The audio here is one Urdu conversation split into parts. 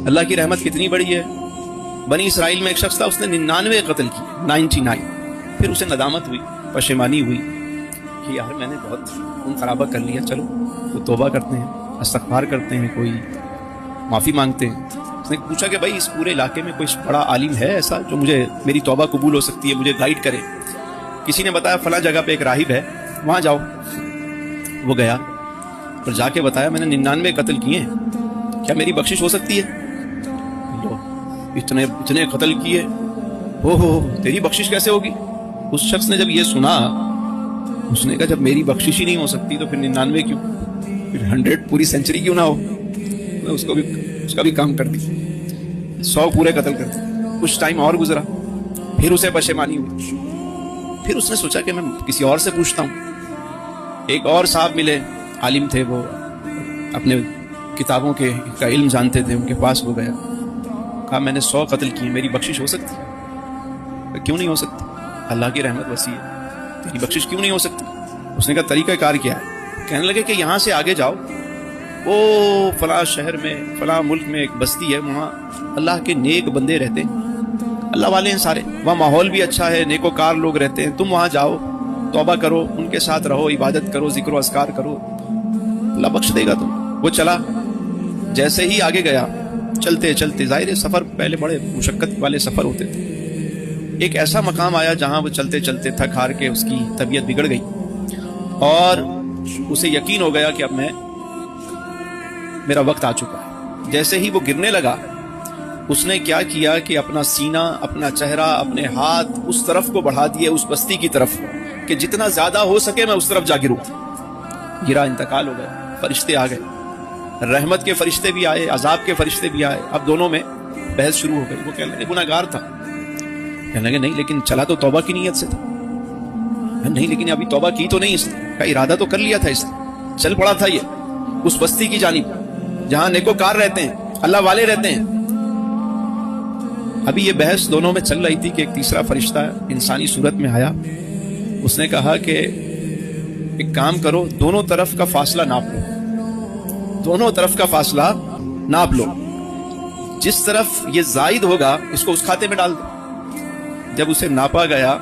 اللہ کی رحمت کتنی بڑی ہے. بنی اسرائیل میں ایک شخص تھا, اس نے 99 قتل کیے, 99. پھر اسے ندامت ہوئی, پشیمانی ہوئی کہ یار میں نے بہت خون خرابہ کر لیا, چلو وہ توبہ کرتے ہیں, استغفار کرتے ہیں, کوئی معافی مانگتے ہیں. اس نے پوچھا کہ بھائی اس پورے علاقے میں کوئی بڑا عالم ہے ایسا جو مجھے میری توبہ قبول ہو سکتی ہے, مجھے گائیڈ کرے. کسی نے بتایا فلاں جگہ پہ ایک راہب ہے, وہاں جاؤ. وہ گیا اور جا کے بتایا میں نے 99 قتل کیے ہیں, کیا میری بخشش ہو سکتی ہے؟ اتنے قتل کیے, ہو تیری بخشش کیسے ہوگی؟ اس شخص نے جب یہ سنا, اس نے کہا جب میری بخشش ہی نہیں ہو سکتی تو پھر 99 کیوں, پھر 100 پوری سینچری کیوں نہ ہو. میں اس کا بھی کام کر دی, 100 پورے قتل کر دی. کچھ ٹائم اور گزرا, پھر اسے پشیمانی ہوئی. پھر اس نے سوچا کہ میں کسی اور سے پوچھتا ہوں. ایک اور صاحب ملے, عالم تھے, وہ اپنے کتابوں کا علم جانتے تھے, ان کے پاس وہ گیا, کہا میں نے 100 قتل کیے, میری بخشش ہو سکتی ہے؟ کیوں نہیں ہو سکتی؟ اللہ کی رحمت وسیع ہے, تیری بخشش کیوں نہیں ہو سکتی؟ اس نے کہا طریقہ کار کیا ہے؟ کہنے لگے کہ یہاں سے آگے جاؤ, وہ فلاں شہر میں فلاں ملک میں ایک بستی ہے, وہاں اللہ کے نیک بندے رہتے ہیں, اللہ والے ہیں سارے, وہاں ماحول بھی اچھا ہے, نیکوکار لوگ رہتے ہیں, تم وہاں جاؤ, توبہ کرو, ان کے ساتھ رہو, عبادت کرو, ذکر و اذکار کرو, اللہ بخش دے گا تم. وہ چلا, جیسے ہی آگے گیا, چلتے چلتے, ظاہر سفر پہلے بڑے مشقت والے سفر ہوتے تھے, ایک ایسا مقام آیا جہاں وہ چلتے چلتے تھک ہار کے اس کی طبیعت بگڑ گئی, اور اسے یقین ہو گیا کہ اب میرا وقت آ چکا ہے. جیسے ہی وہ گرنے لگا, اس نے کیا کیا کہ اپنا سینہ, اپنا چہرہ, اپنے ہاتھ اس طرف کو بڑھا دیے, اس بستی کی طرف, کہ جتنا زیادہ ہو سکے میں اس طرف جا گروں. گرا, انتقال ہو گیا. فرشتے آ گئے, رحمت کے فرشتے بھی آئے, عذاب کے فرشتے بھی آئے. اب دونوں میں بحث شروع ہو گئی. وہ کہنے لگے گناہگار تھا, کہنے لگے نہیں لیکن چلا تو توبہ کی نیت سے تھا. نہیں لیکن ابھی توبہ کی تو نہیں, اس نے کا ارادہ تو کر لیا تھا, اس نے چل پڑا تھا یہ اس بستی کی جانب جہاں نیکوکار رہتے ہیں, اللہ والے رہتے ہیں. ابھی یہ بحث دونوں میں چل رہی تھی کہ ایک تیسرا فرشتہ انسانی صورت میں آیا. اس نے کہا کہ ایک کام کرو, دونوں طرف کا فاصلہ ناپ لو, دونوں طرف کا فاصلہ ناپ لو, جس طرف یہ زائد ہوگا اس کو اس کھاتے میں ڈال دو. جب اسے ناپا گیا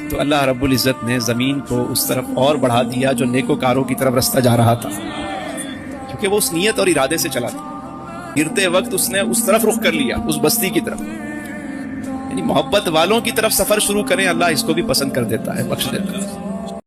تو اللہ رب العزت نے زمین کو اس طرف اور بڑھا دیا جو نیکوکاروں کی طرف رستہ جا رہا تھا, کیونکہ وہ اس نیت اور ارادے سے چلا تھا. گرتے وقت اس نے اس طرف رخ کر لیا, اس بستی کی طرف. یعنی محبت والوں کی طرف سفر شروع کریں, اللہ اس کو بھی پسند کر دیتا ہے, بخش دیتا ہے.